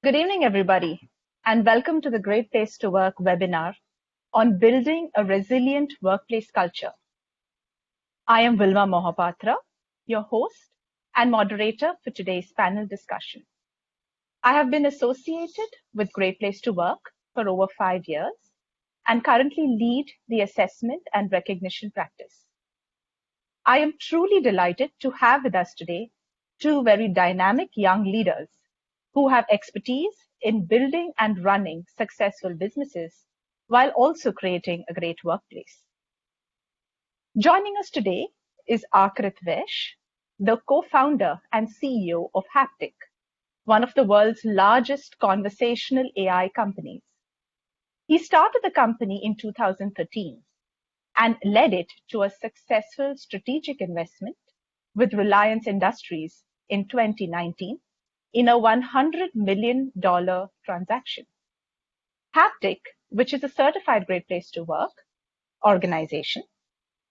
Good evening, everybody, and welcome to the Great Place to Work webinar on building a resilient workplace culture. I am Vilma Mohapatra, your host and moderator for today's panel discussion. I have been associated with Great Place to Work for over 5 years and currently lead the assessment and recognition practice. I am truly delighted to have with us today two very dynamic young leaders who have expertise in building and running successful businesses while also creating a great workplace. Joining us today is Aakrit Vaish, the co-founder and CEO of Haptik, one of the world's largest conversational AI companies. He started the company in 2013 and led it to a successful strategic investment with Reliance Industries in 2019 in a $100 million transaction. Haptik, which is a certified Great Place to Work organization,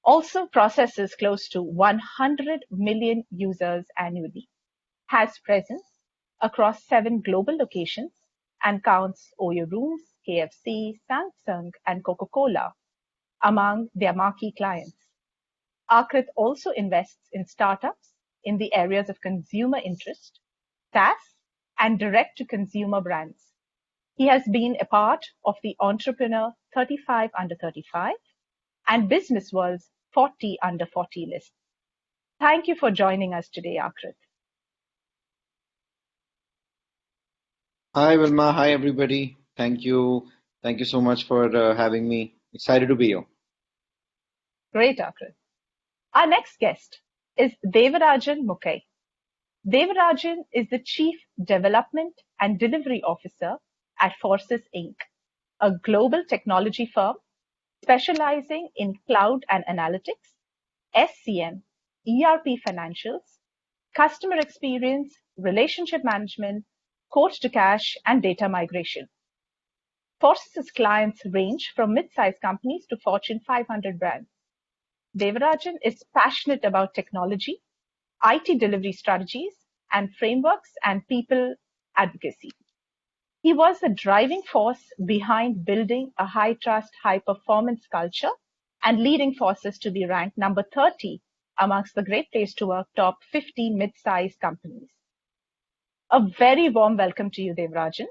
also processes close to 100 million users annually, has presence across 7 global locations, and counts Oyo Rooms, KFC, Samsung, and Coca-Cola among their marquee clients. Aakrit also invests in startups in the areas of consumer interest, SaaS, and direct-to-consumer brands. He has been a part of the Entrepreneur 35 Under 35 and Business World's 40 Under 40 list. Thank you for joining us today, Aakrit. Hi, Vilma. Hi, everybody. Thank you. Thank you so much for having me. Excited to be here. Great, Aakrit. Our next guest is Devarajan Mukkai. Devarajan is the Chief Development and Delivery Officer at Forsys Inc., a global technology firm specializing in cloud and analytics, SCM, ERP financials, customer experience, relationship management, quote to cash, and data migration. Forsys' clients range from mid-sized companies to Fortune 500 brands. Devarajan is passionate about technology, IT delivery strategies, and frameworks and people advocacy. He was the driving force behind building a high-trust, high-performance culture and leading Forsys to be ranked number 30 amongst the Great Place to Work top 50 mid-sized companies. A very warm welcome to you, Devarajan.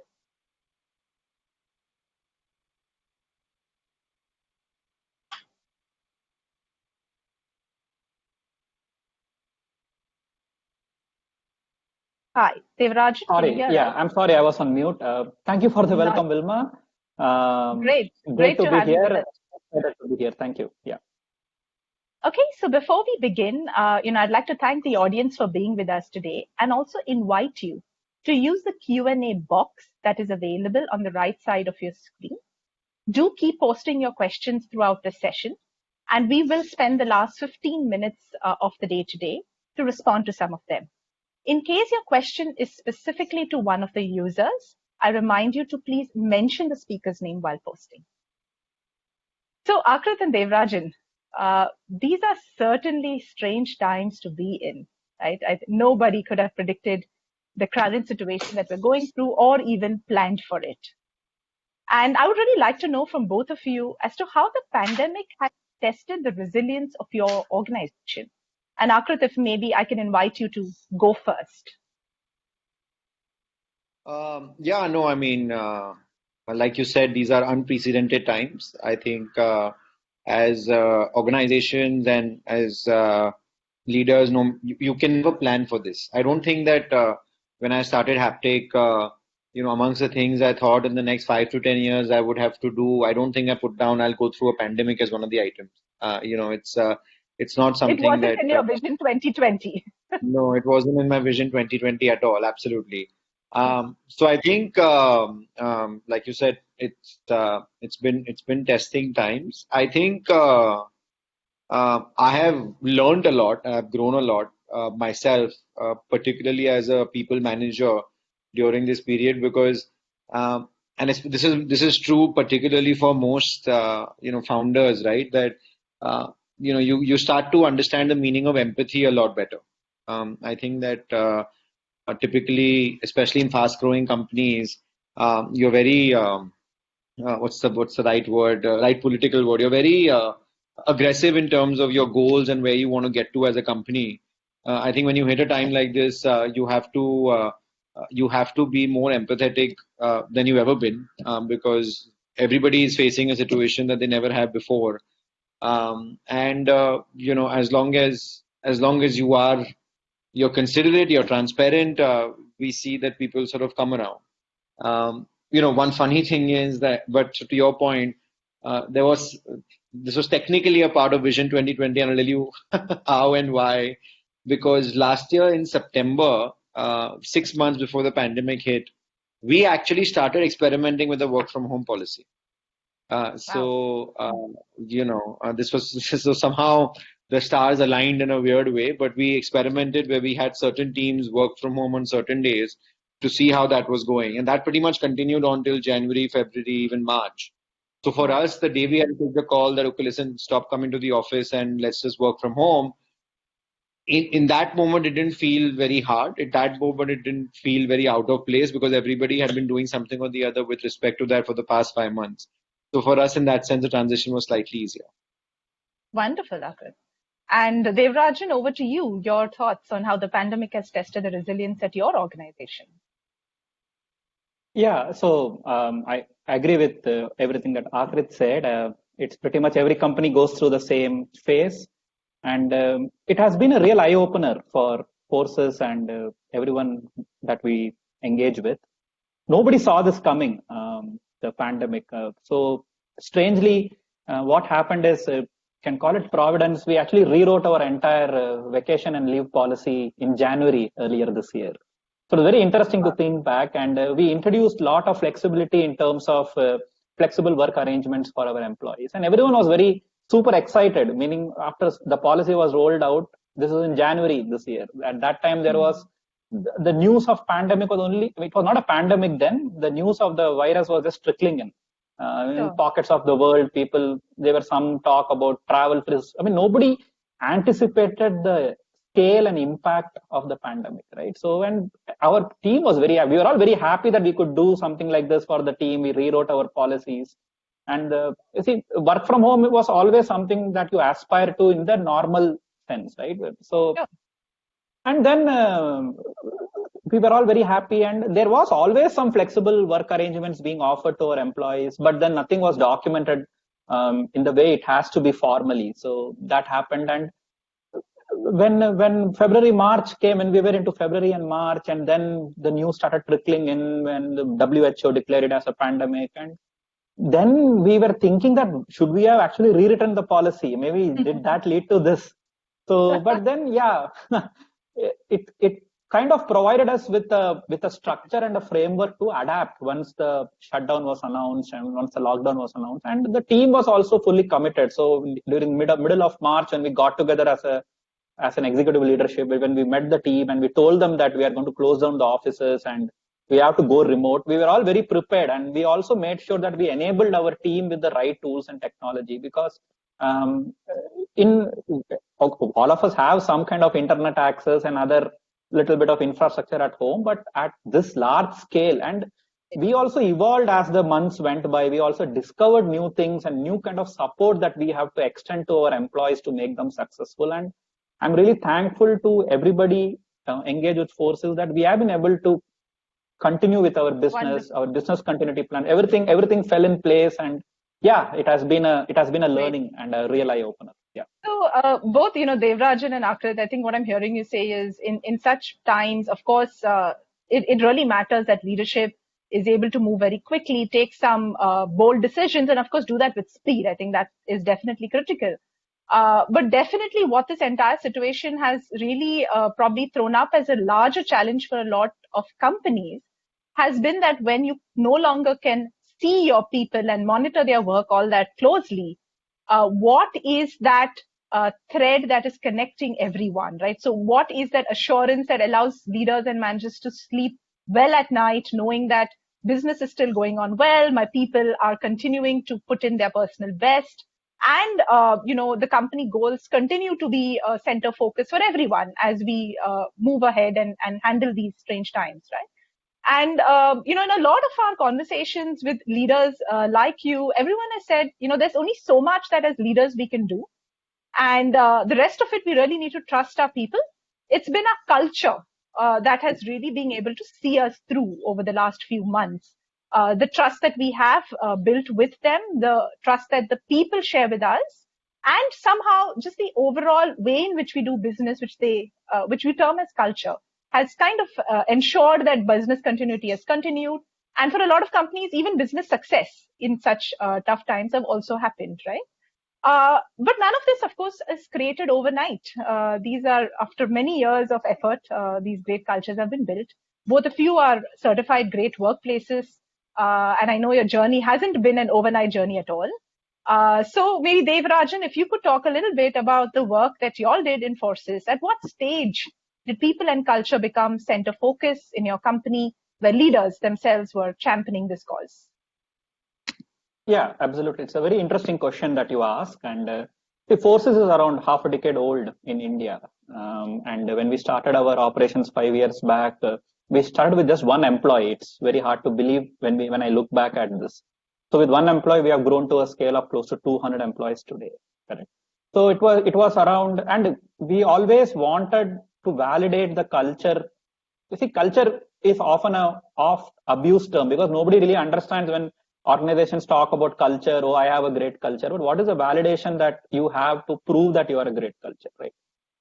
Hi, Devarajan. Sorry, I'm sorry, I was on mute. Thank you for the welcome, Vilma. Great to be here. Excited to be here. Thank you. Yeah. Okay, so before we begin, I'd like to thank the audience for being with us today and also invite you to use the Q&A box that is available on the right side of your screen. Do keep posting your questions throughout the session, and we will spend the last 15 minutes of the day today to respond to some of them. In case your question is specifically to one of the users, I remind you to please mention the speaker's name while posting. So, Aakrit and Devarajan, these are certainly strange times to be in, right? Nobody could have predicted the current situation that we're going through or even planned for it. And I would really like to know from both of you as to how the pandemic has tested the resilience of your organization. And Aakrit, if maybe I can invite you to go first. Like you said, these are unprecedented times. I think as organizations and as leaders, you can never plan for this. I don't think that when I started Haptik, amongst the things I thought in the next 5 to 10 years I would have to do, I don't think I put down I'll go through a pandemic as one of the items. It's not something that... It wasn't that, in your Vision 2020. No, it wasn't in my Vision 2020 at all. Absolutely. So I think, like you said, it's been testing times. I think I have learned a lot. I've grown a lot myself, particularly as a people manager during this period, because this is true particularly for most founders, right? That you start to understand the meaning of empathy a lot better. I think that typically, especially in fast-growing companies, you're very what's the right word, right political word. You're very aggressive in terms of your goals and where you want to get to as a company. I think when you hit a time like this, you have to be more empathetic than you've ever been, because everybody is facing a situation that they never have before. And as long as you're considerate, you're transparent, we see that people sort of come around. One funny thing is that, but to your point, this was technically a part of Vision 2020, and I'll tell you how and why. Because last year in September, 6 months before the pandemic hit, we actually started experimenting with the work from home policy. This was so somehow the stars aligned in a weird way, but we experimented where we had certain teams work from home on certain days to see how that was going. And that pretty much continued on till January, February, even March. So for us, the day we had to take the call that, okay, listen, stop coming to the office and let's just work from home. In that moment, it didn't feel very hard. At that moment, it didn't feel very out of place because everybody had been doing something or the other with respect to that for the past 5 months. So for us, in that sense, the transition was slightly easier. Wonderful, Aakrit. And Devarajan, over to you. Your thoughts on how the pandemic has tested the resilience at your organization. Yeah, so I agree with everything that Aakrit said. It's pretty much every company goes through the same phase. And it has been a real eye-opener for Forsys and everyone that we engage with. Nobody saw this coming, the pandemic. So strangely, what happened is, can call it providence. We actually rewrote our entire vacation and leave policy in January earlier this year. So it's very interesting to think back, and we introduced a lot of flexibility in terms of flexible work arrangements for our employees. And everyone was very super excited, meaning after the policy was rolled out, this is in January this year. At that time, there was the news of pandemic was only, it was not a pandemic then, the news of the virus was just trickling in. In pockets of the world, there were some talk about travel. I mean, nobody anticipated the scale and impact of the pandemic, right? So when our team was we were all very happy that we could do something like this for the team. We rewrote our policies. And you see, work from home was always something that you aspire to in the normal sense, right? So, and then we were all very happy, and there was always some flexible work arrangements being offered to our employees, but then nothing was documented in the way it has to be formally. So that happened, and when February, March came, and we were into February and March, and then the news started trickling in when the WHO declared it as a pandemic, and then we were thinking that should we have actually rewritten the policy? Maybe did that lead to this? So, but then, yeah, it kind of provided us with a structure and a framework to adapt once the shutdown was announced and once the lockdown was announced. And the team was also fully committed. So during middle of March, when we got together as an executive leadership, when we met the team and we told them that we are going to close down the offices and we have to go remote, we were all very prepared, and we also made sure that we enabled our team with the right tools and technology, because all of us have some kind of internet access and other little bit of infrastructure at home, but at this large scale. And we also evolved as the months went by. We also discovered new things and new kind of support that we have to extend to our employees to make them successful. And I'm really thankful to everybody engaged with Forsys that we have been able to continue with our business. Wonderful. Our business continuity plan, everything fell in place, and yeah, it has been a learning and a real eye opener. Yeah. So both Devarajan and Aakrit, I think what I'm hearing you say is in such times, of course, it really matters that leadership is able to move very quickly, take some bold decisions, and of course do that with speed. I think that is definitely critical. But definitely what this entire situation has really probably thrown up as a larger challenge for a lot of companies has been that when you no longer can see your people and monitor their work all that closely, what is that thread that is connecting everyone, right? So what is that assurance that allows leaders and managers to sleep well at night, knowing that business is still going on well, my people are continuing to put in their personal best, And, the company goals continue to be a center focus for everyone as we move ahead and handle these strange times, right? And, in a lot of our conversations with leaders like you, everyone has said, there's only so much that as leaders we can do. And the rest of it, we really need to trust our people. It's been a culture that has really been able to see us through over the last few months. The trust that we have built with them, the trust that the people share with us, and somehow just the overall way in which we do business, which we term as culture, has kind of ensured that business continuity has continued. And for a lot of companies, even business success in such tough times have also happened, right? But none of this, of course, is created overnight. These are after many years of effort. These great cultures have been built. Both of you are certified great workplaces, and I know your journey hasn't been an overnight journey at all. So maybe Devarajan, if you could talk a little bit about the work that you all did in Forsys. At what stage did people and culture become center focus in your company, where leaders themselves were championing this cause? Yeah, absolutely. It's a very interesting question that you ask. And the Forsys is around half a decade old in India. And when we started our operations 5 years back, we started with just one employee. It's very hard to believe when I look back at this. So with one employee, we have grown to a scale of close to 200 employees today. Correct. So it was around, and we always wanted to validate the culture. You see, culture is often a oft abused term because nobody really understands when organizations talk about culture. Oh, I have a great culture. But what is the validation that you have to prove that you are a great culture, right?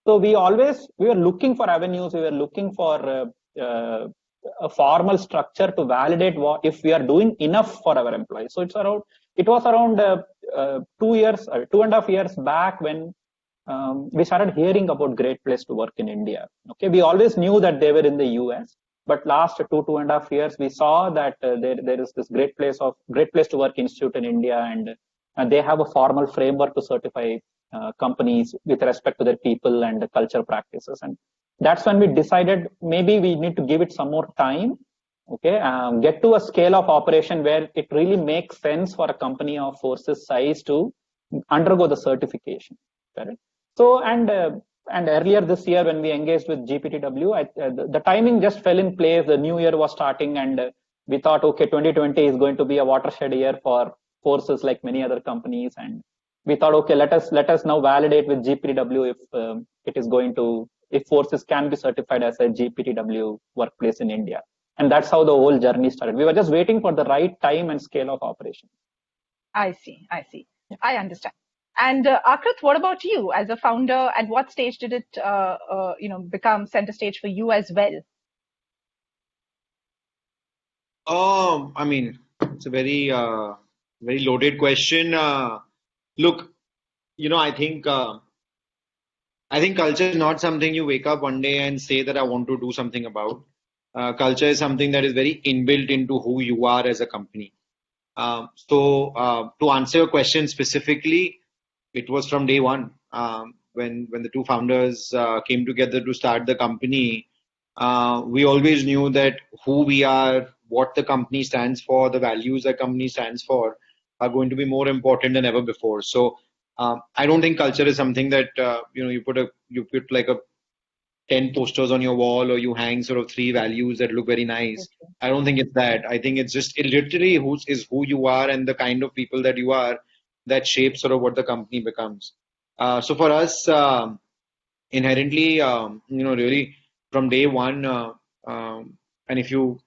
So we were looking for avenues. We were looking for a formal structure to validate if we are doing enough for our employees. So it was around 2.5 years back when we started hearing about Great Place to Work in India. Okay, we always knew that they were in the US, but last 2.5 years, we saw that there is this Great Place to Work Institute in India, and they have a formal framework to certify companies with respect to their people and the culture practices. And that's when we decided maybe we need to give it some more time. Okay, get to a scale of operation where it really makes sense for a company of Forsys size to undergo the certification. Correct. So, and earlier this year when we engaged with GPTW, the timing just fell in place. The new year was starting, and we thought, okay, 2020 is going to be a watershed year for Forsys like many other companies, and we thought, okay, let us now validate with GPTW if Forsys can be certified as a GPTW workplace in India. And that's how the whole journey started. We were just waiting for the right time and scale of operation. I see. Yeah. I understand. And Aakrit, what about you as a founder? At what stage did it, become center stage for you as well? I mean, it's a very, very loaded question. Look, I think culture is not something you wake up one day and say that I want to do something about. Culture is something that is very inbuilt into who you are as a company. So to answer your question specifically, it was from day one when the two founders came together to start the company. We always knew that who we are, what the company stands for, the values the company stands for, are going to be more important than ever before. So I don't think culture is something that you put like a 10 posters on your wall, or you hang sort of 3 values that look very nice. Okay. I don't think it's that. I think it's just literally who you are and the kind of people that you are that shapes sort of what the company becomes. So for us, inherently, really from day one, and if you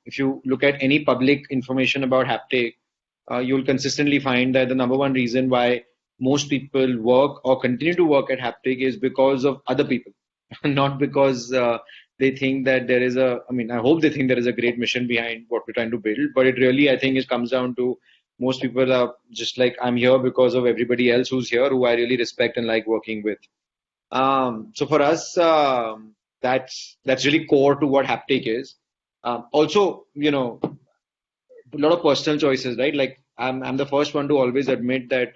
look at any public information about Haptik, you'll consistently find that the number one reason why most people work or continue to work at Haptik is because of other people. Not because they think that there is I hope they think there is a great mission behind what we're trying to build, but it really, I think, it comes down to most people are just like, I'm here because of everybody else who's here, who I really respect and like working with. So for us, that's really core to what Haptik is. Also, a lot of personal choices, right? Like I'm the first one to always admit that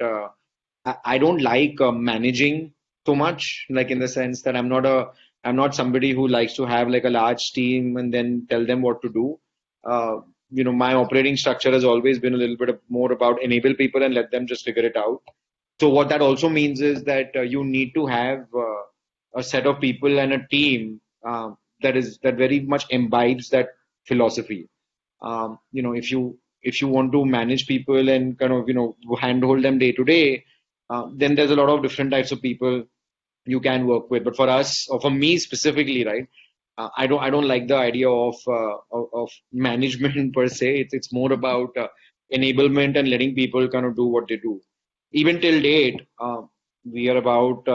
I don't like managing so much, like in the sense that I'm not somebody who likes to have like a large team and then tell them what to do. My operating structure has always been a little bit more about enable people and let them just figure it out. So what that also means is that you need to have a set of people and a team that very much imbibes that philosophy. If you want to manage people and kind of handhold them day to day, then there's a lot of different types of people you can work with. But for us, or for me specifically, right, I don't like the idea of management per se. It's more about enablement and letting people kind of do what they do. Even till date, we are about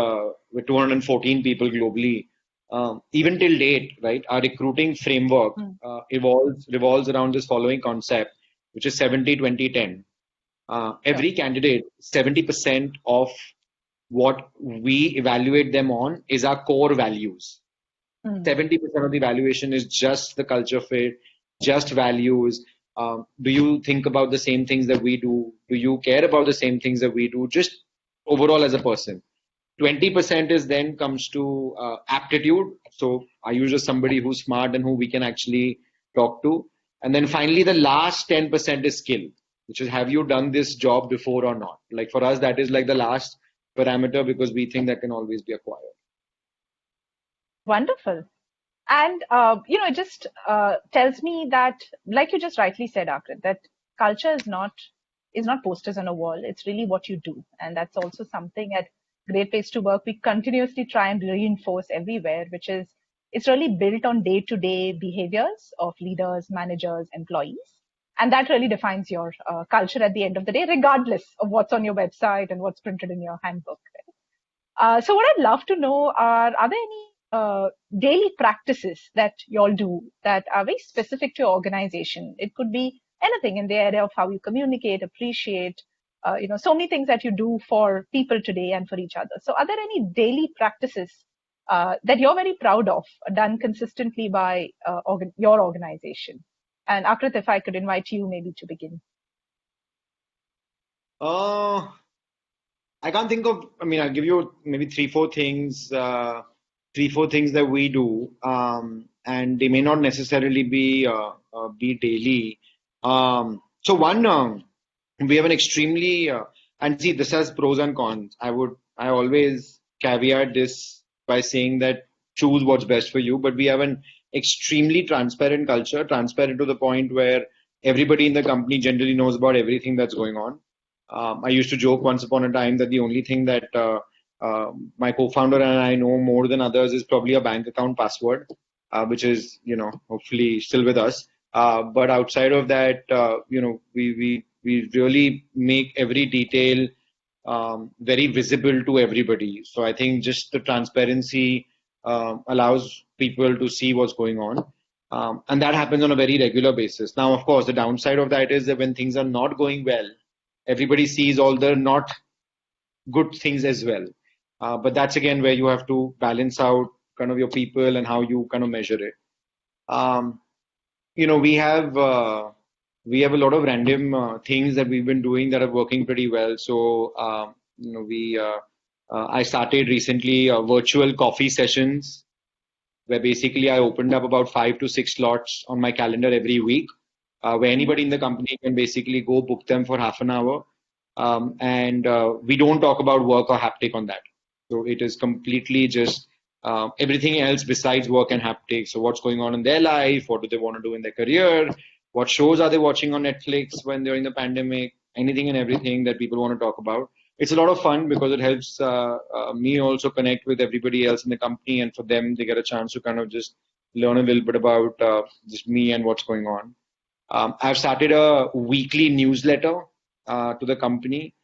with 214 people globally. Even till date, right, our recruiting framework revolves around this following concept, which is 70-20-10. Every candidate, 70% of what we evaluate them on is our core values. 70% of the evaluation is just the culture fit, just values. Do you think about the same things that we do? Do you care about the same things that we do? Just overall as a person. 20% is then comes to aptitude. So are you just somebody who's smart and who we can actually talk to? And then finally, the last 10% is skill, which is have you done this job before or not? Like for us, that is like the last parameter because we think that can always be acquired. Wonderful. And it just tells me that, like you just rightly said, Aakrit, that culture is not posters on a wall. It's really what you do, and that's also something at Great Place to Work we continuously try and reinforce everywhere, which is it's really built on day-to-day behaviors of leaders, managers, employees, and that really defines your culture at the end of the day, regardless of what's on your website and what's printed in your handbook. So what I'd love to know are there any daily practices that y'all do that are very specific to your organization? It could be anything in the area of how you communicate, appreciate, so many things that you do for people today and for each other. So are there any daily practices that you're very proud of, done consistently by your organization? And Aakrit, if I could invite you maybe to begin. I can't think of, I mean, I'll give you maybe three, four things that we do, and they may not necessarily be daily. So one, we have an extremely, and see, this has pros and cons. I always caveat this by saying that choose what's best for you, but we have an extremely transparent culture, transparent to the point where everybody in the company generally knows about everything that's going on. I used to joke once upon a time that the only thing that my co-founder and I know more than others is probably a bank account password, which is, hopefully still with us. But outside of that, we really make every detail very visible to everybody. So I think just the transparency allows people to see what's going on. And that happens on a very regular basis. Now, of course, the downside of that is that when things are not going well, everybody sees all the not good things as well. But that's again where you have to balance out kind of your people and how you kind of measure it. We have a lot of random things that we've been doing that are working pretty well. So, I started recently virtual coffee sessions where basically I opened up about 5 to 6 slots on my calendar every week, where anybody in the company can basically go book them for half an hour. And we don't talk about work or haptic on that. So it is completely just everything else besides work and haptic. So what's going on in their life? What do they want to do in their career? What shows are they watching on Netflix when they're in the pandemic? Anything and everything that people want to talk about. It's a lot of fun because it helps me also connect with everybody else in the company, and for them, they get a chance to kind of just learn a little bit about just me and what's going on. I've started a weekly newsletter to the company.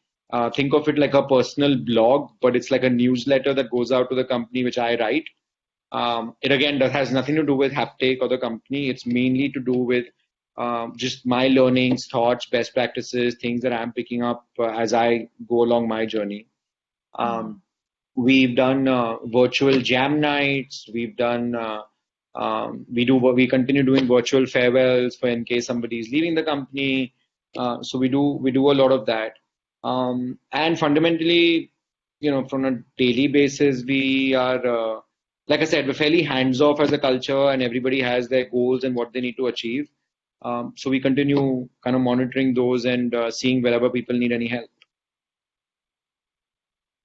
Think of it like a personal blog, but it's like a newsletter that goes out to the company, which I write. It again has nothing to do with Haptik or the company. It's mainly to do with just my learnings, thoughts, best practices, things that I'm picking up as I go along my journey. We've done virtual jam nights. We continue doing virtual farewells for in case somebody is leaving the company. So we do a lot of that. And fundamentally, from a daily basis, we are, like I said, we're fairly hands off as a culture, and everybody has their goals and what they need to achieve. So we continue kind of monitoring those and seeing wherever people need any help.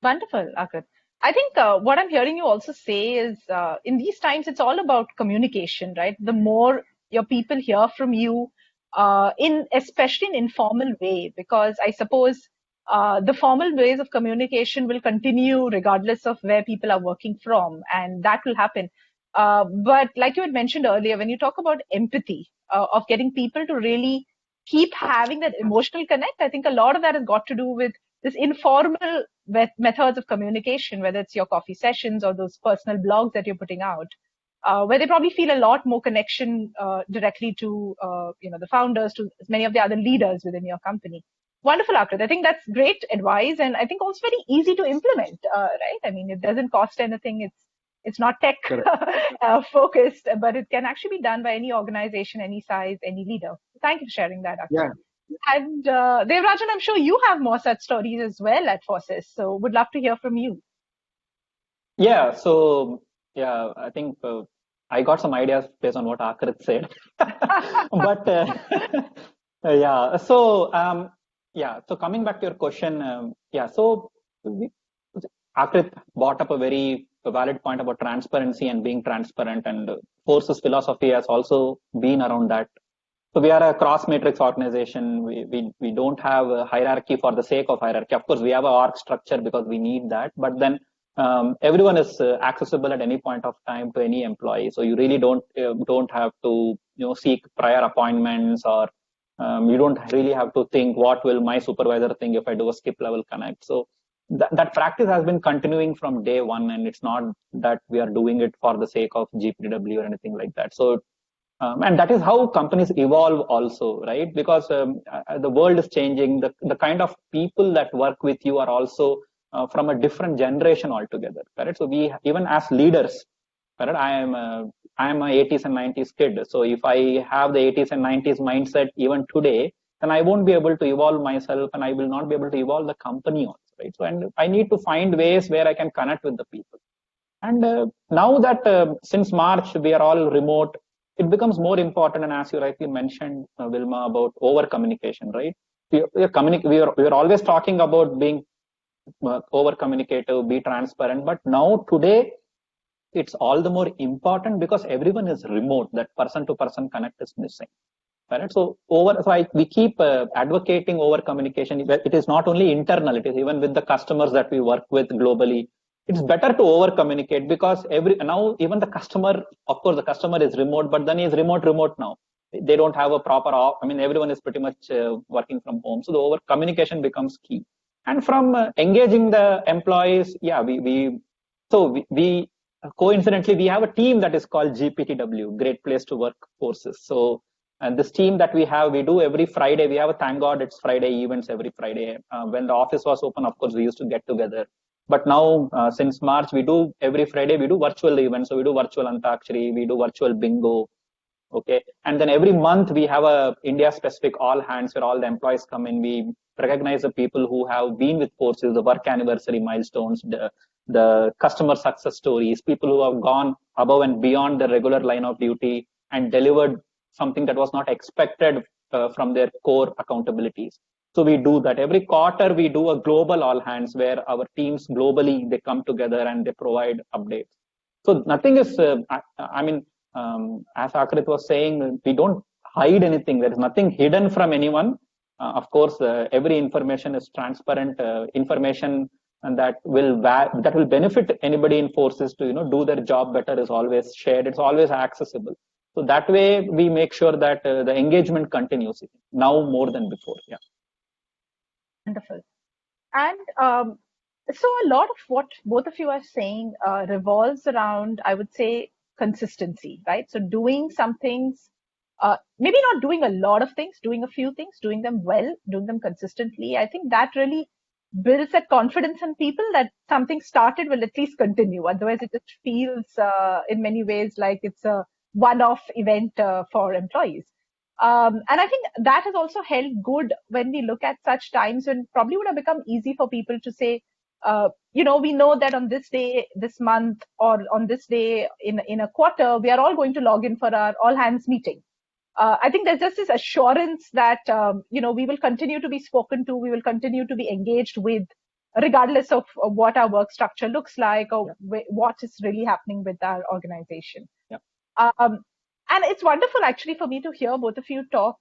Wonderful, Akrit. I think what I'm hearing you also say is in these times, it's all about communication, right? The more your people hear from you, especially in informal way, because I suppose the formal ways of communication will continue regardless of where people are working from, and that will happen. But like you had mentioned earlier, when you talk about empathy, of getting people to really keep having that emotional connect, I think a lot of that has got to do with this informal methods of communication, whether it's your coffee sessions or those personal blogs that you're putting out, where they probably feel a lot more connection directly to the founders, to many of the other leaders within your company. Wonderful, Akrit. I think that's great advice, and I think also very easy to implement. Right? I mean, it doesn't cost anything. It's not tech focused, but it can actually be done by any organization, any size, any leader. Thank you for sharing that, Akrit. Yeah. And Devarajan, I'm sure you have more such stories as well at Forsys, so would love to hear from you. Yeah, so yeah, I think I got some ideas based on what Aakrit said. But yeah, so so coming back to your question, Aakrit brought up a very valid point about transparency and being transparent, and Force's philosophy has also been around that. So we are a cross matrix organization. We don't have a hierarchy for the sake of hierarchy. Of course, we have a org structure because we need that, but then everyone is accessible at any point of time to any employee. So you really don't have to seek prior appointments, or you don't really have to think what will my supervisor think if I do a skip level connect. So that practice has been continuing from day one, and it's not that we are doing it for the sake of GPW or anything like that. So and that is how companies evolve also, right? Because the world is changing. The kind of people that work with you are also from a different generation altogether, correct? So we, even as leaders, correct? I am a 80s and 90s kid. So if I have the 80s and 90s mindset even today, then I won't be able to evolve myself, and I will not be able to evolve the company also, right? So, and I need to find ways where I can connect with the people. And now that since March we are all remote, it becomes more important. And as you rightly mentioned, Vilma, about over communication, right? We are always talking about being over communicative, be transparent. But now today, it's all the more important because everyone is remote. That person to person connect is missing. Right? So we keep advocating over communication. It is not only internal; it is even with the customers that we work with globally. It's better to over communicate because now even the customer, of course, the customer is remote, but then he is remote now. They don't have a proper off. I mean, everyone is pretty much working from home. So the over communication becomes key. And from engaging the employees, yeah, we coincidentally, we have a team that is called GPTW, Great Place to Work Forces. So, and this team that we have, we do every Friday. We have a thank God it's Friday events every Friday. When the office was open, of course, we used to get together. But now, since March, we do every Friday, we do virtual events. So we do virtual Antakshari, we do virtual bingo. Okay. And then every month we have a India specific all hands where all the employees come in. We recognize the people who have been with Forsys, the work anniversary milestones, the customer success stories, people who have gone above and beyond the regular line of duty and delivered something that was not expected from their core accountabilities. So we do that every quarter. We do a global all hands where our teams globally, they come together and they provide updates. So nothing is, as Aakrit was saying, we don't hide anything. There is nothing hidden from anyone. Of course, every information is transparent information, and that will benefit anybody in Forsys to do their job better is always shared. It's always accessible. So that way we make sure that the engagement continues now more than before. Yeah. Wonderful. And so a lot of what both of you are saying revolves around, I would say, consistency, right? So doing some things, maybe not doing a lot of things, doing a few things, doing them well, doing them consistently. I think that really builds that confidence in people that something started will at least continue. Otherwise, it just feels in many ways like it's a one-off event for employees. And I think that has also held good when we look at such times when probably would have become easy for people to say, we know that on this day, this month, or on this day in a quarter, we are all going to log in for our all hands meeting. I think there's just this assurance that, we will continue to be spoken to, we will continue to be engaged with. regardless of what our work structure looks like or what is really happening with our organization. Yeah. And it's wonderful actually for me to hear both of you talk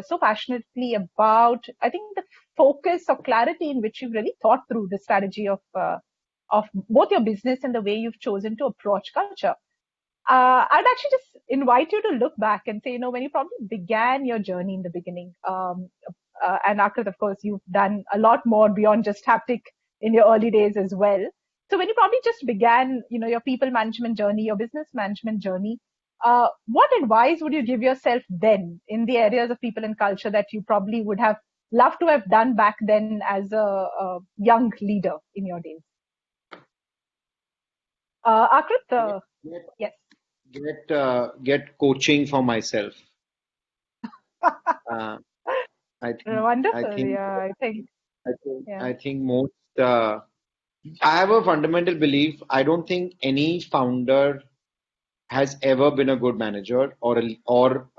so passionately about, I think, the focus or clarity in which you've really thought through the strategy of both your business and the way you've chosen to approach culture. I'd actually just invite you to look back and say, when you probably began your journey in the beginning, and Aakrit, of course, you've done a lot more beyond just Haptik in your early days as well. So when you probably just began, your people management journey, your business management journey, what advice would you give yourself then in the areas of people and culture that you probably would have loved to have done back then as a young leader in your days? Aakrit, yes. Get coaching for myself. Uh, I think Wonderful. I think Yeah, I think yeah. I think most. I have a fundamental belief. I don't think any founder has ever been a good manager or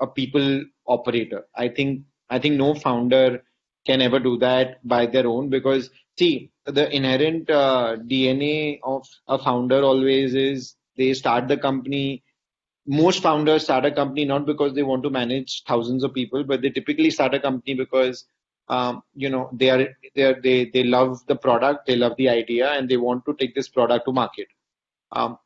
a people operator. I think no founder can ever do that by their own, because see, the inherent DNA of a founder always is they start the company. Most founders start a company not because they want to manage thousands of people, but they typically start a company because they love the product, they love the idea, and they want to take this product to market. Um,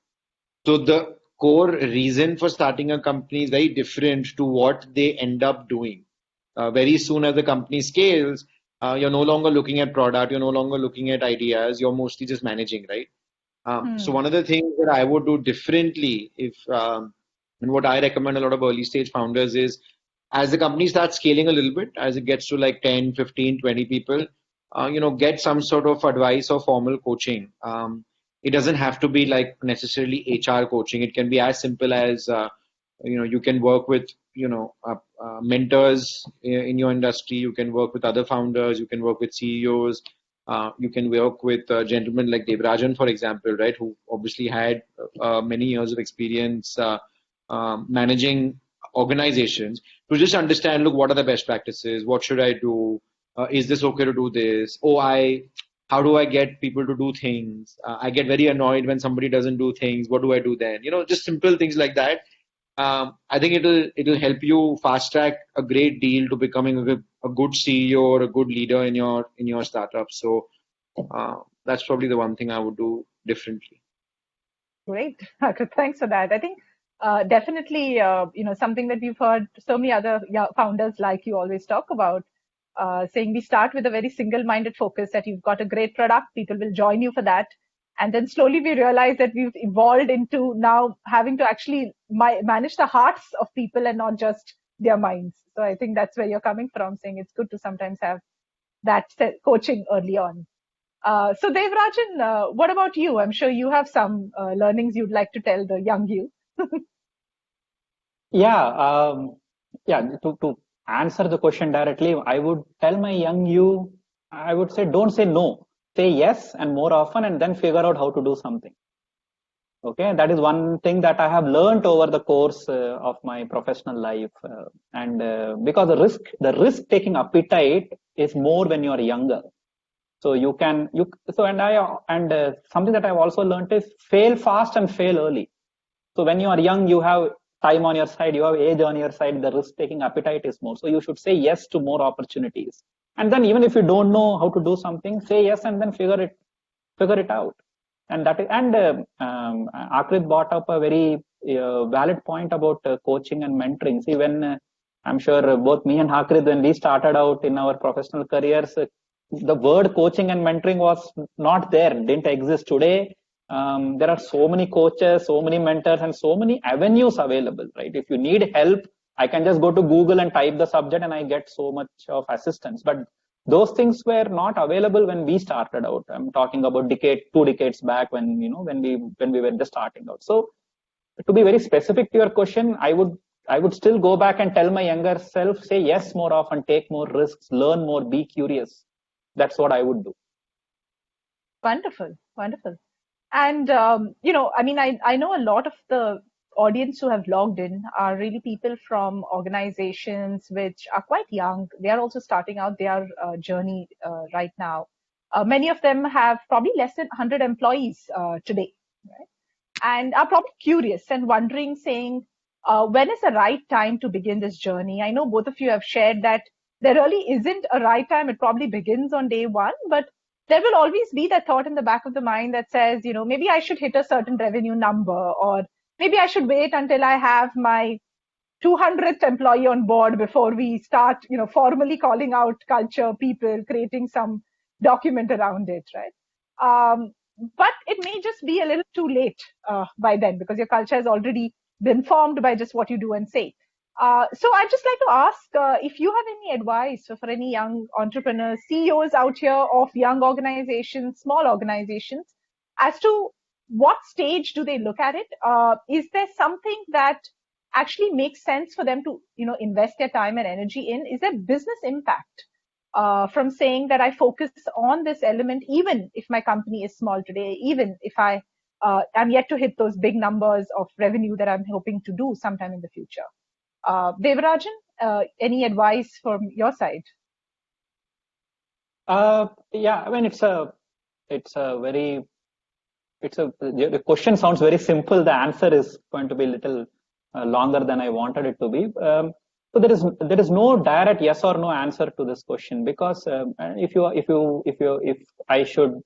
so the core reason for starting a company is very different to what they end up doing. Very soon as the company scales, you're no longer looking at product, you're no longer looking at ideas, you're mostly just managing, right? So one of the things that I would do differently, if and what I recommend a lot of early stage founders is, as the company starts scaling a little bit, as it gets to like 10, 15, 20 people, get some sort of advice or formal coaching. It doesn't have to be like necessarily HR coaching. It can be as simple as, you can work with, mentors in your industry. You can work with other founders. You can work with CEOs. You can work with gentlemen like Devarajan, for example, right, who obviously had many years of experience managing organizations, to just understand, look, what are the best practices? What should I do? Is this okay to do this? How do I get people to do things? I get very annoyed when somebody doesn't do things. What do I do then? Just simple things like that. I think it'll help you fast track a great deal to becoming a good CEO or a good leader in your startup. So that's probably the one thing I would do differently. Great. Thanks for that. I think definitely, something that we've heard so many other founders like you always talk about, saying we start with a very single-minded focus that you've got a great product, people will join you for that. And then slowly we realize that we've evolved into now having to actually manage the hearts of people and not just their minds. So I think that's where you're coming from, saying it's good to sometimes have that coaching early on. So Devarajan, what about you? I'm sure you have some learnings you'd like to tell the young you. Yeah, to answer the question directly, I would tell my young you, I would say, don't say no. Say yes and more often, and then figure out how to do something. Okay, that is one thing that I have learned over the course of my professional life, and because the risk taking appetite is more when you are younger. So something that I've also learned is fail fast and fail early. So when you are young, you have time on your side, you have age on your side, the risk taking appetite is more. So you should say yes to more opportunities. And then even if you don't know how to do something, say yes and then figure it out. And Aakrit brought up a very valid point about coaching and mentoring. See, when I'm sure both me and Aakrit, when we started out in our professional careers, the word coaching and mentoring was not there, didn't exist. Today, there are so many coaches, so many mentors, and so many avenues available, right? If you need help, I can just go to Google and type the subject and I get so much of assistance. But those things were not available when we started out. I'm talking about 2 decades back when we were just starting out. So to be very specific to your question, I would still go back and tell my younger self, say yes more often, take more risks, learn more, be curious. That's what I would do. Wonderful, wonderful. And I know a lot of the audience who have logged in are really people from organizations which are quite young. They are also starting out their journey right now. Many of them have probably less than 100 employees today, right? And are probably curious and wondering, saying, when is the right time to begin this journey? I know both of you have shared that there really isn't a right time. It probably begins on day one, but there will always be that thought in the back of the mind that says, maybe I should hit a certain revenue number, or maybe I should wait until I have my 200th employee on board before we start, formally calling out culture, people, creating some document around it, right? But it may just be a little too late by then, because your culture has already been formed by just what you do and say. So I'd just like to ask if you have any advice for any young entrepreneurs, CEOs out here of young organizations, small organizations, as to what stage do they look at it? Is there something that actually makes sense for them to, invest their time and energy in? Is there business impact from saying that I focus on this element, even if my company is small today, even if I am yet to hit those big numbers of revenue that I'm hoping to do sometime in the future? Devarajan, any advice from your side? Yeah, I mean, the question sounds very simple. The answer is going to be a little longer than I wanted it to be. So there is no direct yes or no answer to this question, because if I should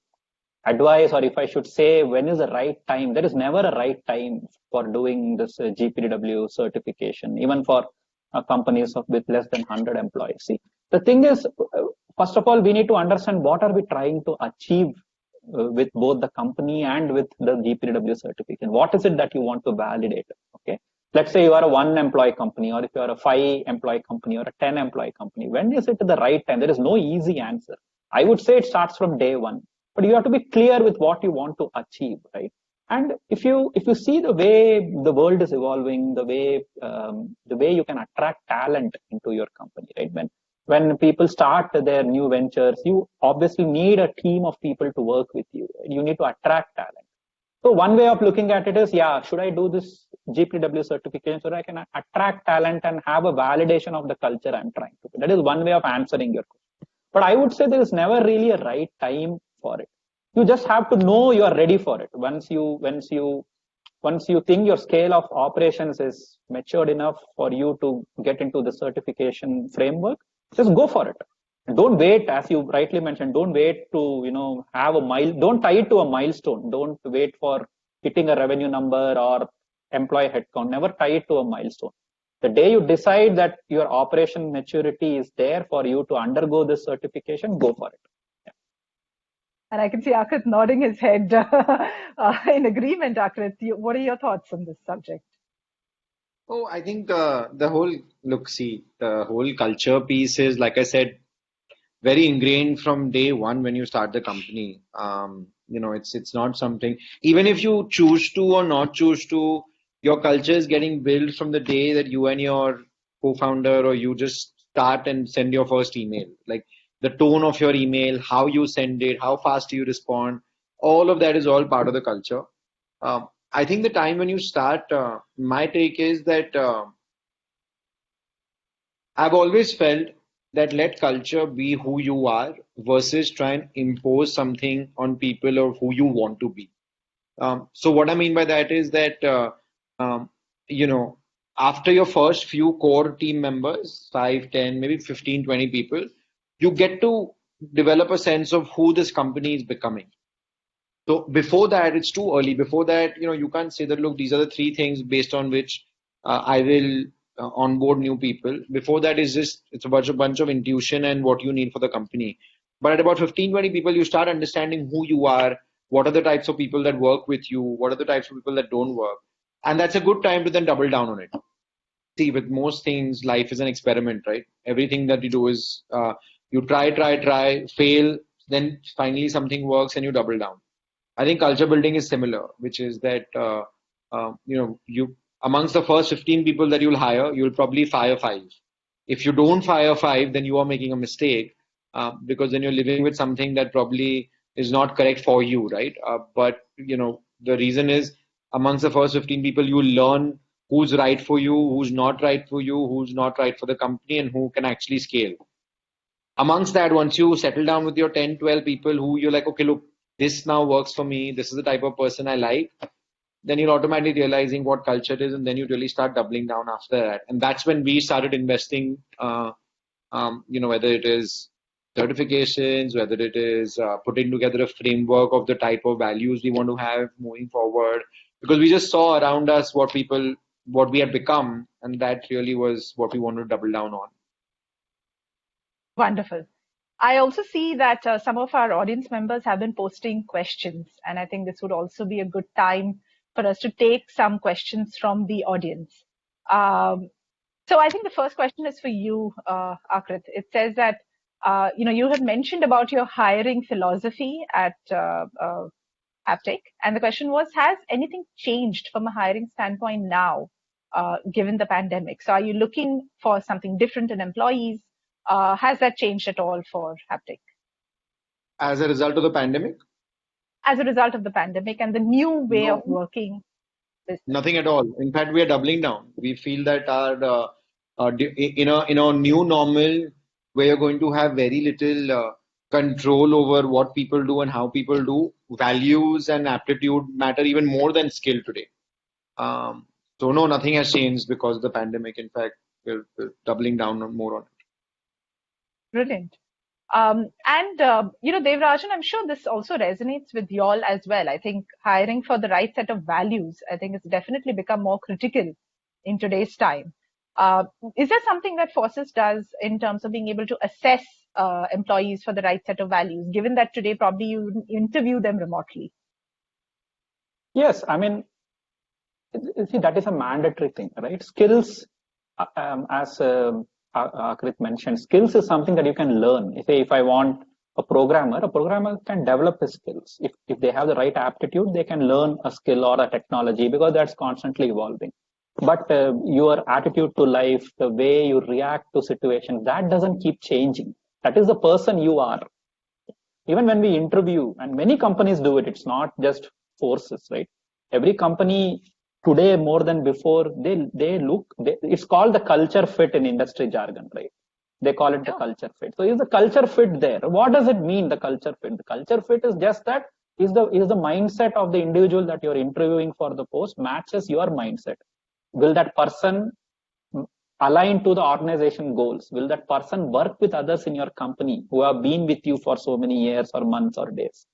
advise, or if I should say when is the right time, there is never a right time for doing this GPTW certification, even for companies with less than 100 employees. See, the thing is, first of all, we need to understand what are we trying to achieve with both the company and with the GPTW certification. What is it that you want to validate? Okay. Let's say you are a 1-employee company, or if you are a 5-employee company, or a 10-employee company. When is it the right time? There is no easy answer. I would say it starts from day one, but you have to be clear with what you want to achieve, right? And if you see the way the world is evolving, the way you can attract talent into your company, right? When people start their new ventures, you obviously need a team of people to work with you. You need to attract talent. So one way of looking at it is, should I do this GPW certification so that I can attract talent and have a validation of the culture I'm trying to do? That is one way of answering your question. But I would say there is never really a right time for it. You just have to know you are ready for it. Once you think your scale of operations is matured enough for you to get into the certification framework, just go for it. Don't wait, as you rightly mentioned, don't wait to, don't tie it to a milestone. Don't wait for hitting a revenue number or employee headcount. Never tie it to a milestone. The day you decide that your operation maturity is there for you to undergo this certification, go for it. Yeah. And I can see Aakrit nodding his head in agreement. Aakrit, what are your thoughts on this subject? Oh, I think the whole culture piece is, like I said, very ingrained from day one when you start the company. It's not something, even if you choose to or not choose to, your culture is getting built from the day that you and your co-founder, or you just start and send your first email. Like the tone of your email, how you send it, how fast you respond, all of that is all part of the culture. I think the time when you start, my take is that I've always felt that let culture be who you are versus try and impose something on people of who you want to be. So what I mean by that is that, after your first few core team members, 5, 10, maybe 15, 20 people, you get to develop a sense of who this company is becoming. So before that, it's too early. Before that, you can't say that, look, these are the 3 things based on which I will onboard new people. Before that is it's a bunch of intuition and what you need for the company. But at about 15, 20 people, you start understanding who you are, what are the types of people that work with you, what are the types of people that don't work. And that's a good time to then double down on it. See, with most things, life is an experiment, right? Everything that you do is you try, fail, then finally something works and you double down. I think culture building is similar, which is that, you amongst the first 15 people that you'll hire, you'll probably fire 5. If you don't fire 5, then you are making a mistake because then you're living with something that probably is not correct for you, right? But the reason is amongst the first 15 people, you learn who's right for you, who's not right for you, who's not right for the company, and who can actually scale. Amongst that, once you settle down with your 10, 12 people who you're like, okay, look, this now works for me. This is the type of person I like. Then you're automatically realizing what culture is, and then you really start doubling down after that. And that's when we started investing, whether it is certifications, whether it is putting together a framework of the type of values we want to have moving forward, because we just saw around us what we had become, and that really was what we wanted to double down on. Wonderful. I also see that some of our audience members have been posting questions, and I think this would also be a good time for us to take some questions from the audience. Um, so I think the first question is for you, Aakrit. It says that you had mentioned about your hiring philosophy at Haptik, and the question was, has anything changed from a hiring standpoint now, given the pandemic? So are you looking for something different in employees? Has that changed at all for Haptik As a result of the pandemic? as a result of the pandemic and the new way of No, working business? nothing at all. In fact, we are doubling down. We feel that in a new normal, where you're going to have very little control over what people do and how people do, values and aptitude matter even more than skill today. So no, nothing has changed because of the pandemic. In fact, we're doubling down on more on it. Brilliant. Devarajan, I'm sure this also resonates with y'all as well. I think hiring for the right set of values, I think it's definitely become more critical in today's time. Uh, is there something that Forsys does in terms of being able to assess employees for the right set of values, given that today probably you interview them remotely? Yes, I mean, see, that is a mandatory thing, right? Skills, as Aakrit mentioned, skills is something that you can learn. If I want a programmer can develop his skills. If they have the right aptitude, they can learn a skill or a technology because that's constantly evolving. But your attitude to life, the way you react to situations, that doesn't keep changing. That is the person you are. Even when we interview, and many companies do it, it's not just Forsys, right? Every company today more than before, it's called the culture fit in industry jargon, right? They call it the culture fit. So is the culture fit there? What does it mean, the culture fit? The culture fit is just that is the mindset of the individual that you're interviewing for the post matches your mindset. Will that person align to the organization goals? Will that person work with others in your company who have been with you for so many years or months or days?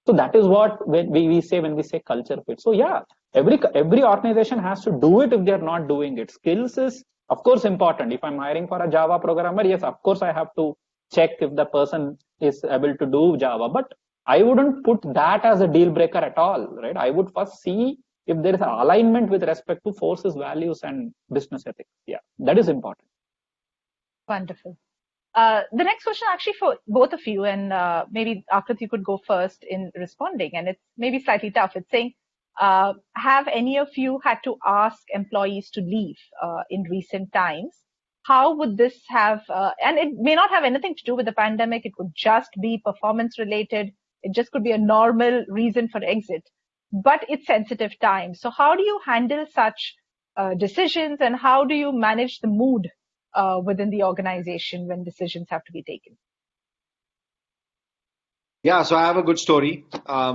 So that is what we say when we say culture fit. So yeah, every organization has to do it if they're not doing it. Skills is of course important. If I'm hiring for a Java programmer, yes, of course I have to check if the person is able to do Java. But I wouldn't put that as a deal breaker at all, right? I would first see if there is an alignment with respect to Forsys values and business ethics. Yeah, that is important. Wonderful. The next question actually for both of you, and maybe Akrit, you could go first in responding, and it's maybe slightly tough. It's saying, have any of you had to ask employees to leave in recent times? How would this have, and it may not have anything to do with the pandemic, it could just be performance related, it just could be a normal reason for exit, but it's sensitive times. So how do you handle such decisions, and how do you manage the mood within the organization when decisions have to be taken? Yeah, so I have a good story,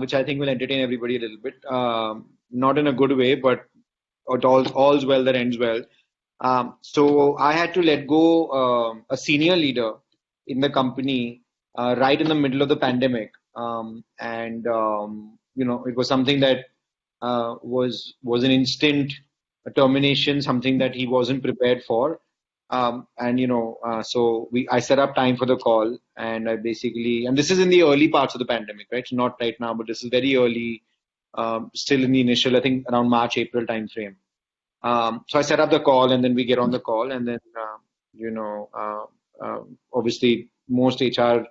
which I think will entertain everybody a little bit. Not in a good way, but all's well that ends well. So I had to let go a senior leader in the company right in the middle of the pandemic, it was something that was an instant termination, something that he wasn't prepared for. I set up time for the call, and and this is in the early parts of the pandemic, right? So not right now, but this is very early, still in the initial, I think around March, April timeframe. So I set up the call, and then we get on the call, and then, obviously most HR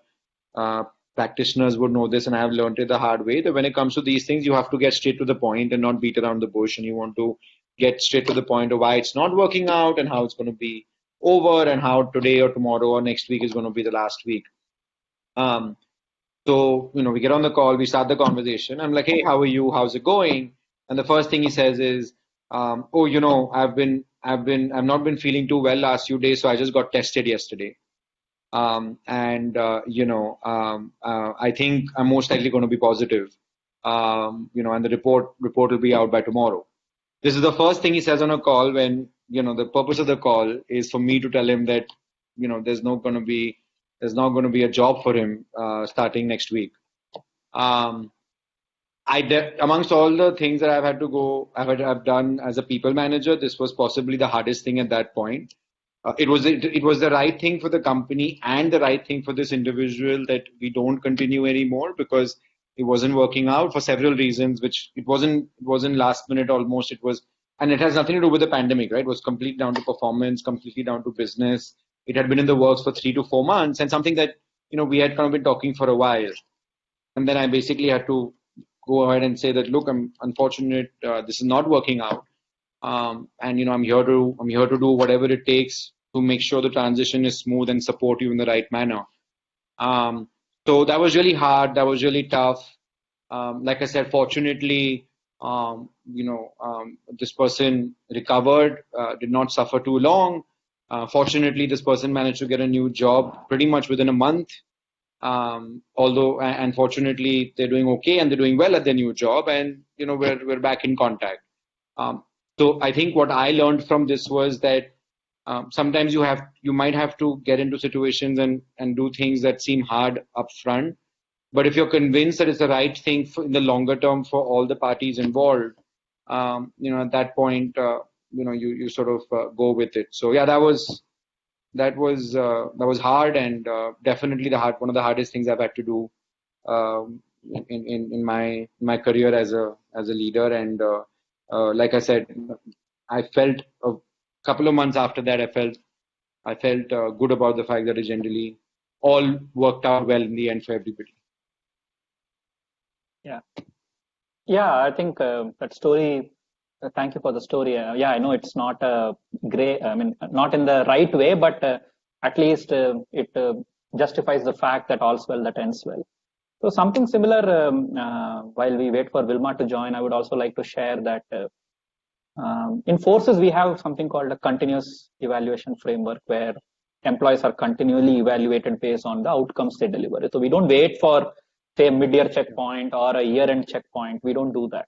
practitioners would know this, and I have learned it the hard way, that when it comes to these things, you have to get straight to the point and not beat around the bush, and you want to get straight to the point of why it's not working out and how it's going to be over and how today or tomorrow or next week is going to be the last week. We get on the call, we start the conversation. I'm like, hey, how are you? How's it going? And the first thing he says is, I've not been feeling too well last few days, so I just got tested yesterday. I think I'm most likely going to be positive. And the report will be out by tomorrow. This is the first thing he says on a call when, the purpose of the call is for me to tell him that, there's not going to be a job for him starting next week. Um, Amongst all the things that I've done as a people manager, this was possibly the hardest thing at that point. It was the right thing for the company and the right thing for this individual that we don't continue anymore because it wasn't working out for several reasons, which it wasn't last minute almost. And it has nothing to do with the pandemic, right? It was completely down to performance, completely down to business. It had been in the works for 3 to 4 months and something that, we had kind of been talking for a while. And then I basically had to go ahead and say that, look, I'm unfortunate. This is not working out. And I'm here to do whatever it takes to make sure the transition is smooth and support you in the right manner. Um, so that was really hard. That was really tough. Like I said, fortunately, this person recovered, did not suffer too long. Fortunately, this person managed to get a new job pretty much within a month. Although, and fortunately, they're doing okay and they're doing well at their new job, and we're back in contact. Um, so I think what I learned from this was that sometimes you might have to get into situations and do things that seem hard up front. But if you're convinced that it's the right thing in the longer term for all the parties involved, at that point, you sort of go with it. So yeah, that was hard and definitely one of the hardest things I've had to do in my career as a leader. And like I said, I felt a couple of months after that, I felt good about the fact that it generally all worked out well in the end for everybody. Yeah. Yeah, I think that story. Thank you for the story. Yeah, I know it's not I mean, not in the right way, but at least it justifies the fact that all's well that ends well. So something similar. While we wait for Vilma to join, I would also like to share that in Forsys we have something called a continuous evaluation framework where employees are continually evaluated based on the outcomes they deliver. So we don't wait for say a mid-year checkpoint or a year-end checkpoint. We don't do that.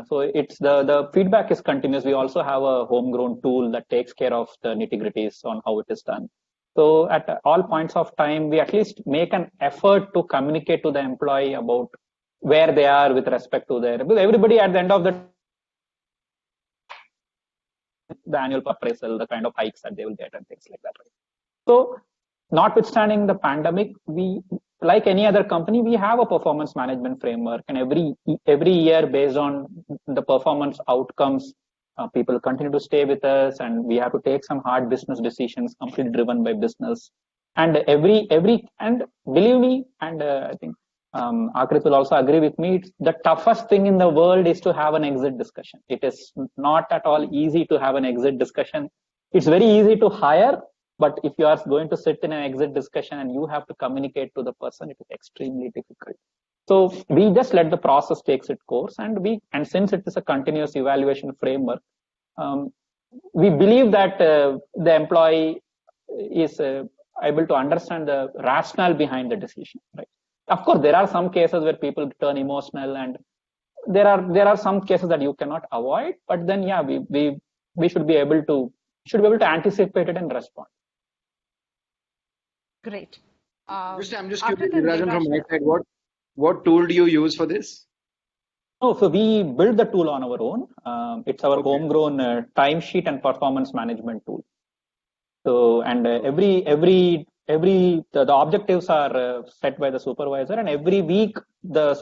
So it's the feedback is continuous. We also have a homegrown tool that takes care of the nitty-gritties on how it is done. So at all points of time, we at least make an effort to communicate to the employee about where they are with respect to because everybody at the end of the annual appraisal, the kind of hikes that they will get and things like that. So notwithstanding the pandemic, we, like any other company, we have a performance management framework, and every year based on the performance outcomes, people continue to stay with us, and we have to take some hard business decisions completely driven by business. And and believe me, and I think Aakrit will also agree with me, the toughest thing in the world is to have an exit discussion. It is not at all easy to have an exit discussion. It's very easy to hire, but if you are going to sit in an exit discussion and you have to communicate to the person, it is extremely difficult. So we just let the process takes its course, and since it is a continuous evaluation framework, we believe that the employee is able to understand the rationale behind the decision. Right? Of course, there are some cases where people turn emotional, and there are some cases that you cannot avoid. But then, yeah, we should be able to anticipate it and respond. Great. I'm just Aakrit curious, and Devarajan, from my Devarajan. side, what tool do you use for this? Oh, so we build the tool on our own. It's our homegrown timesheet and performance management tool. So, and the objectives are set by the supervisor, and every week the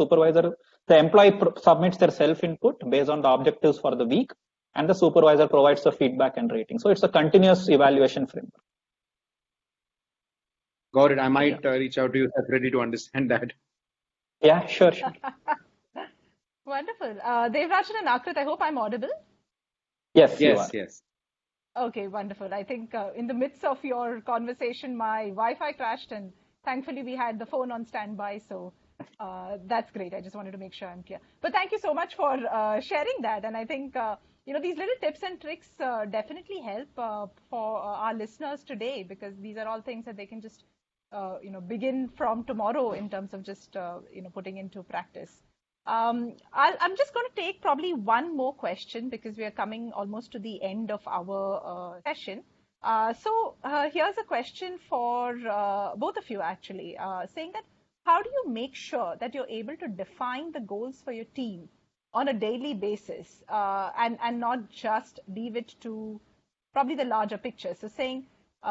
employee submits their self-input based on the objectives for the week, and the supervisor provides the feedback and rating. So it's a continuous evaluation framework. Got it. I might reach out to you separately to understand that. Yeah, sure. Wonderful. Devarajan and Aakrit, I hope I'm audible. Yes, you are. Yes. Okay, wonderful. I think in the midst of your conversation, my Wi-Fi crashed, and thankfully we had the phone on standby. So that's great. I just wanted to make sure I'm clear. But thank you so much for sharing that. And I think these little tips and tricks definitely help for our listeners today, because these are all things that they can just, begin from tomorrow in terms of just, putting into practice. I'm just going to take probably one more question because we are coming almost to the end of our session. So here's a question for both of you actually, saying that how do you make sure that you're able to define the goals for your team on a daily basis, and not just leave it to probably the larger picture? So saying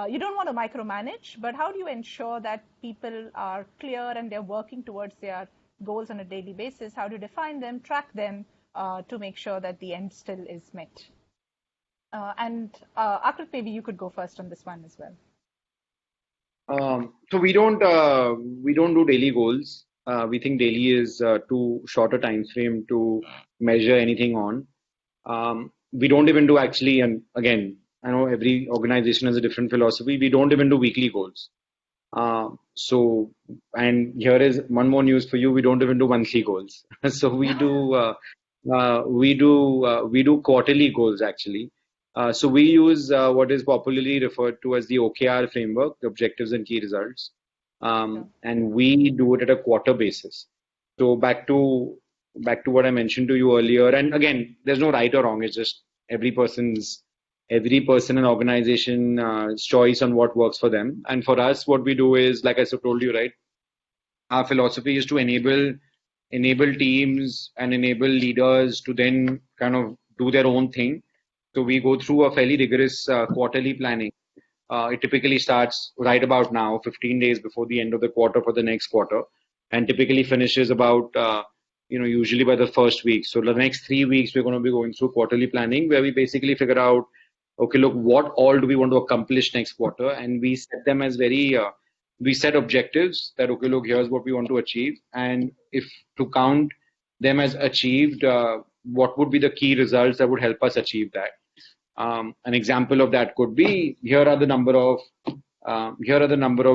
you don't want to micromanage, but how do you ensure that people are clear and they're working towards their goals on a daily basis? How do you define them, track them, to make sure that the end still is met? And Aakrit, maybe you could go first on this one as well. So we don't do daily goals. We think daily is too short a time frame to measure anything on. We don't even do actually, and again, I know every organization has a different philosophy. We don't even do weekly goals. So, and here is one more news for you. We don't even do monthly goals. So we do quarterly goals actually. So we use what is popularly referred to as the OKR framework, the objectives and key results, and we do it at a quarter basis. So back to what I mentioned to you earlier. And again, there's no right or wrong. It's just every person and organization choice on what works for them. And for us, what we do is, like I told you, right, our philosophy is to enable teams and enable leaders to then kind of do their own thing. So we go through a fairly rigorous quarterly planning. It typically starts right about now, 15 days before the end of the quarter for the next quarter, and typically finishes about usually by the first week. So the next 3 weeks we're going to be going through quarterly planning, where we basically figure out, okay, look, what all do we want to accomplish next quarter, and we set them as we set objectives that, okay, look, here's what we want to achieve, and if to count them as achieved, what would be the key results that would help us achieve that. An example of that could be, here are the number of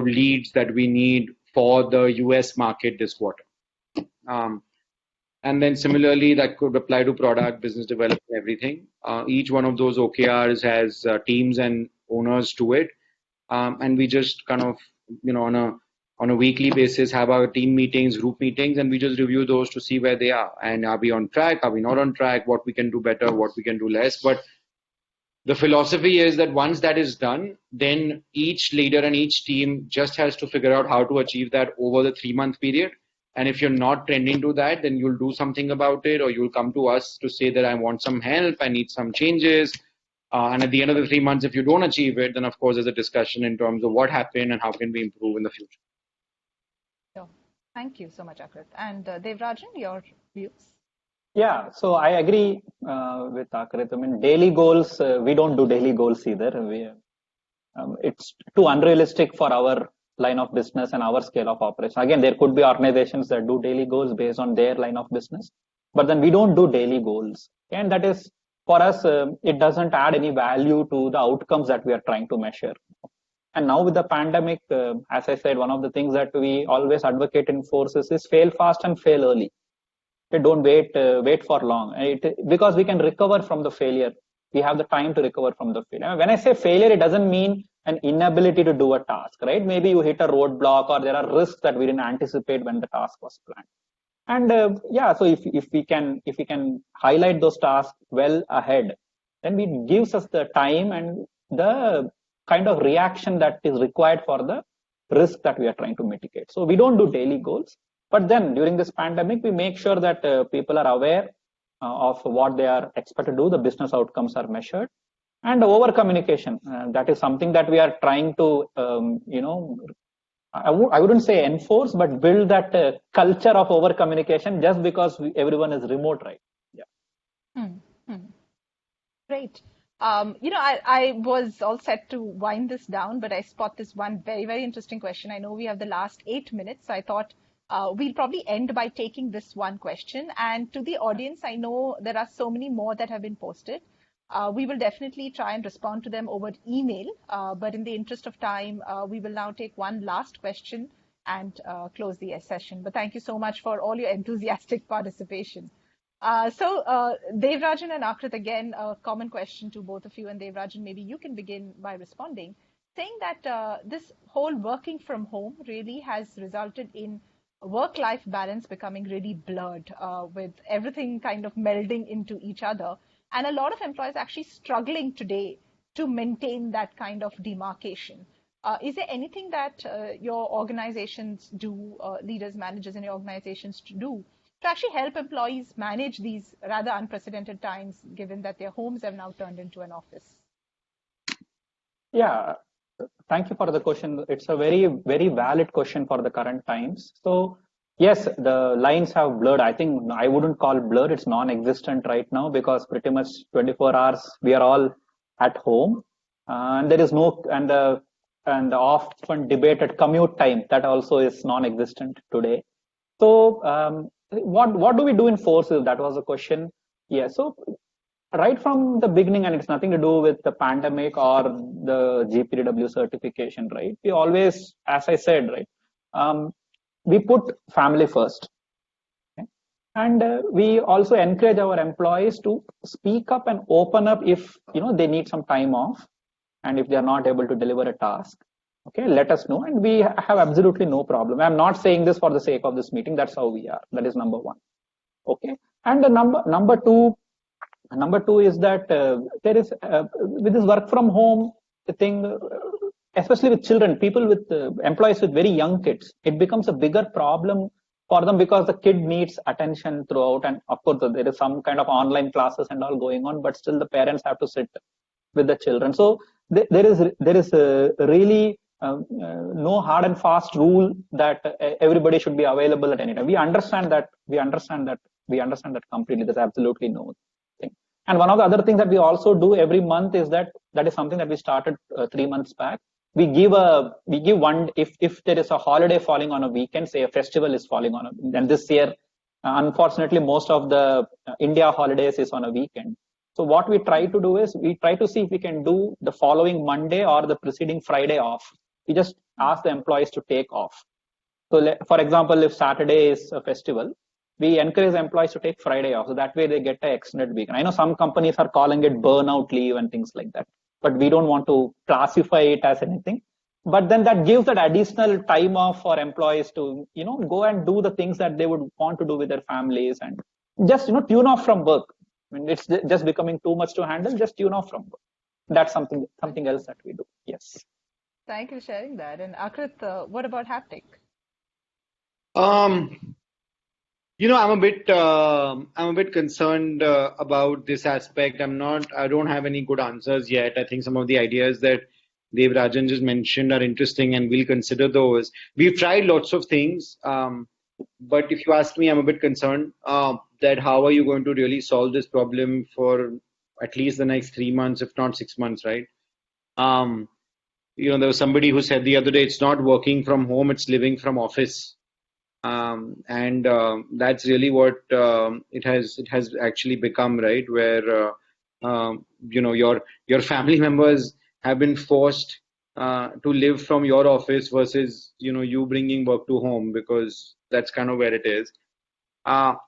leads that we need for the US market this quarter. And then similarly, that could apply to product, business development, everything. Each one of those OKRs has teams and owners to it. And we just kind of, on a weekly basis, have our team meetings, group meetings, and we just review those to see where they are. And are we on track? Are we not on track? What we can do better? What we can do less? But the philosophy is that once that is done, then each leader and each team just has to figure out how to achieve that over the 3-month period. And if you're not trending to that, then you'll do something about it, or you'll come to us to say that I want some help, I need some changes. And at the end of the 3 months, if you don't achieve it, then of course there's a discussion in terms of what happened and how can we improve in the future. So, thank you so much, Akrit. And Devarajan, your views? Yeah, so I agree with Aakrit. I mean, daily goals, we don't do daily goals either. It's too unrealistic for our line of business and our scale of operation. Again, there could be organizations that do daily goals based on their line of business, but then we don't do daily goals. And that is, for us, it doesn't add any value to the outcomes that we are trying to measure. And now with the pandemic, as I said, one of the things that we always advocate in Forsys is fail fast and fail early. Don't wait for long, because we can recover from the failure. We have the time to recover from the failure. When I say failure, it doesn't mean an inability to do a task, right? Maybe you hit a roadblock, or there are risks that we didn't anticipate when the task was planned. And so if we can highlight those tasks well ahead, then it gives us the time and the kind of reaction that is required for the risk that we are trying to mitigate. So we don't do daily goals. But then during this pandemic, we make sure that people are aware of what they are expected to do. The business outcomes are measured. And over communication, that is something that we are trying to, I wouldn't say enforce, but build that culture of over communication, just because everyone is remote, right? Yeah. Great. I was all set to wind this down, but I spot this one very, very interesting question. I know we have the last 8 minutes, so I thought we'll probably end by taking this one question. And to the audience, I know there are so many more that have been posted. We will definitely try and respond to them over email. But in the interest of time, we will now take one last question and close the session. But thank you so much for all your enthusiastic participation. Devarajan and Aakrit, again, a common question to both of you. And Devarajan, maybe you can begin by responding, saying that this whole working from home really has resulted in work-life balance becoming really blurred, with everything kind of melding into each other. And a lot of employees actually struggling today to maintain that kind of demarcation. Is there anything that your organizations do, leaders, managers in your organizations to do to actually help employees manage these rather unprecedented times, given that their homes have now turned into an office? Yeah, thank you for the question. It's a very, very valid question for the current times. So, yes, the lines have blurred. I think I wouldn't call blurred. It's non-existent right now because pretty much 24 hours we are all at home, and there is no and the often debated commute time that also is non-existent today. So, what do we do in Forsys? That was the question. Yeah. So right from the beginning, and it's nothing to do with the pandemic or the GPDW certification, right? We always, as I said, right, we put family first. Okay? And we also encourage our employees to speak up and open up if they need some time off, and if they are not able to deliver a task. Okay, let us know, and we have absolutely no problem. I'm not saying this for the sake of this meeting. That's how we are. That is number one. Okay, and the number two is that there is with this work from home thing, especially with children, people with employees with very young kids, it becomes a bigger problem for them because the kid needs attention throughout, and of course there is some kind of online classes and all going on, but still the parents have to sit with the children. So there is a really no hard and fast rule that everybody should be available at any time. We understand that completely. There's absolutely no thing. And one of the other things that we also do every month is that is something that we started 3 months back. We give one, if there is a holiday falling on a weekend, say a festival is falling on and this year, unfortunately, most of the India holidays is on a weekend. So what we try to do is we try to see if we can do the following Monday or the preceding Friday off. We just ask the employees to take off. So for example, if Saturday is a festival, we encourage employees to take Friday off. So that way they get an extended week. And I know some companies are calling it burnout leave and things like that, but we don't want to classify it as anything. But then that gives that additional time off for employees to, go and do the things that they would want to do with their families and just, tune off from work. I mean, it's just becoming too much to handle. Just tune off from work. That's something else that we do. Yes. Thank you for sharing that. And Aakrit, what about Haptik? I'm a bit concerned about this aspect. I don't have any good answers yet. I think some of the ideas that Devarajan just mentioned are interesting and we'll consider those. We've tried lots of things, but if you ask me, I'm a bit concerned that how are you going to really solve this problem for at least the next 3 months, if not 6 months, right? There was somebody who said the other day, it's not working from home, it's living from office. And that's really what it has actually become, right? Where your family members have been forced to live from your office versus you bringing work to home, because that's kind of where it is.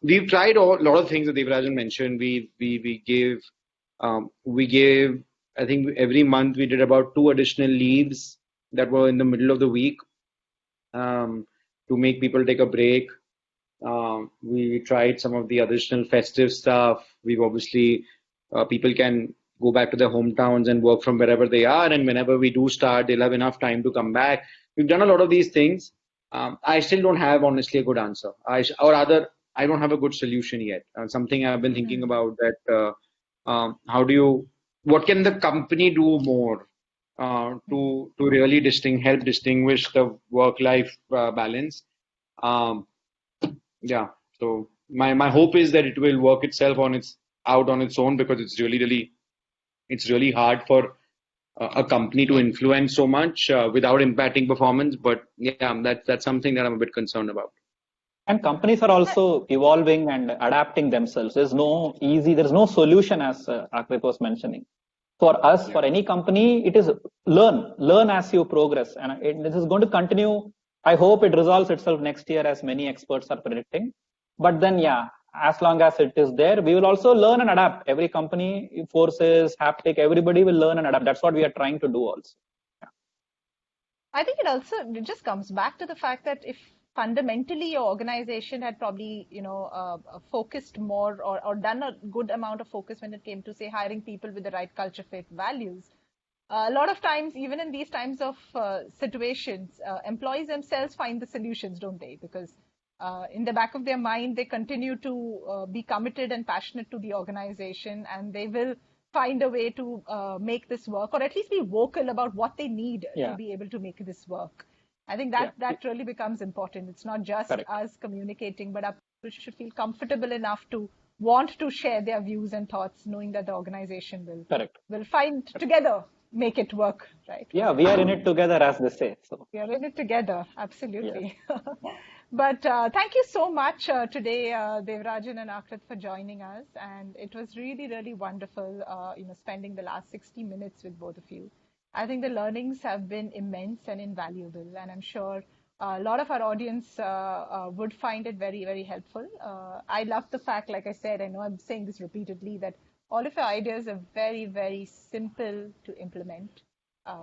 We've tried a lot of things that Devarajan mentioned. We gave I think every month we did about 2 additional leaves that were in the middle of the week. To make people take a break. We tried some of the additional festive stuff. We've obviously, people can go back to their hometowns and work from wherever they are. And whenever we do start, they'll have enough time to come back. We've done a lot of these things. I still don't have, honestly, a good answer. I don't have a good solution yet. Something I've been thinking about that, what can the company do more? To really help distinguish the work-life balance. So my hope is that it will work itself out on its own, because it's really hard for a company to influence so much without impacting performance. But that's something that I'm a bit concerned about. And companies are also evolving and adapting themselves. There's no solution, as Aakrit was mentioning. For us, for any company, it is learn as you progress. And this is going to continue. I hope it resolves itself next year, as many experts are predicting. But then, as long as it is there, we will also learn and adapt. Every company, Forsys, Haptik, everybody will learn and adapt. That's what we are trying to do also. I think it just comes back to the fact that if fundamentally your organization had probably, focused more or done a good amount of focus when it came to, say, hiring people with the right culture fit values, a lot of times, even in these times of situations, employees themselves find the solutions, don't they? Because in the back of their mind, they continue to be committed and passionate to the organization, and they will find a way to make this work, or at least be vocal about what they need to be able to make this work. I think that really becomes important. It's not just us communicating, but our people should feel comfortable enough to want to share their views and thoughts, knowing that the organization will find together, make it work, right? Yeah, we are in it together, as they say. So we are in it together, absolutely. Yes. But thank you so much today, Devarajan and Aakrit, for joining us. And it was really, really wonderful, spending the last 60 minutes with both of you. I think the learnings have been immense and invaluable. And I'm sure a lot of our audience would find it very, very helpful. I love the fact, like I said, I know I'm saying this repeatedly, that all of your ideas are very, very simple to implement.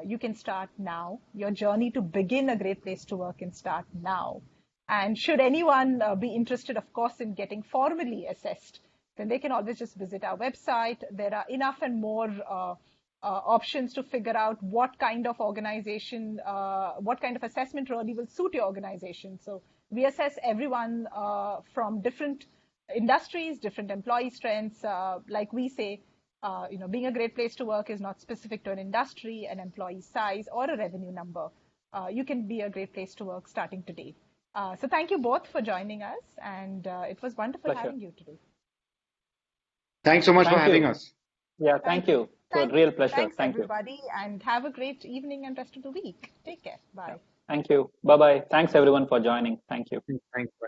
You can start now. Your journey to begin a great place to work can start now. And should anyone be interested, of course, in getting formally assessed, then they can always just visit our website. There are enough and more options to figure out what kind of organization, what kind of assessment really will suit your organization. So we assess everyone from different industries, different employee strengths. Like we say, being a great place to work is not specific to an industry, an employee size, or a revenue number. You can be a great place to work starting today. So thank you both for joining us, and it was wonderful having you today. Thanks so much for having us. Yeah, thank you. It was a real pleasure. Thanks, thank everybody, you. And have a great evening and rest of the week. Take care. Bye. Thank you. Bye-bye. Thanks, everyone, for joining. Thank you. Thanks. Bye.